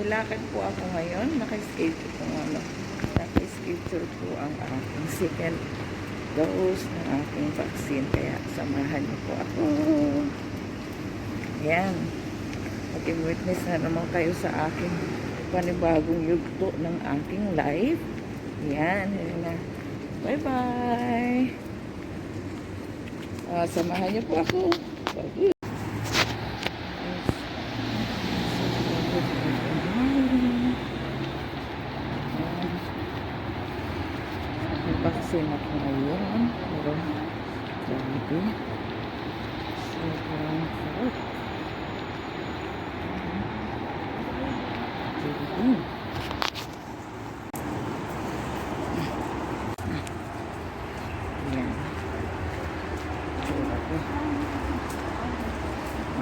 Nilakad po ako ngayon. Naka-schedule po ang aking second dose ng aking vaccine. Kaya samahan niyo po ako. Yan. Mag-witness na naman kayo sa aking panibagong yugto ng aking live. Yan. Yan na. Bye-bye. Samahan niyo po ako. Bye. Vaccine ako ngayon. Pero, grabe. Sobrang sarap. Ayan.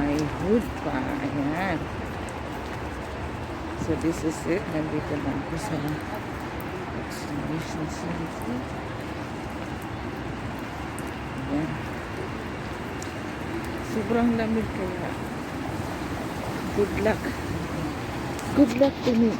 May hood pa. Ayan. So, this is it. Nandito lang ako sa vaccination center. Ayan. Sobrang lamig kaya. Good luck. Good luck to me.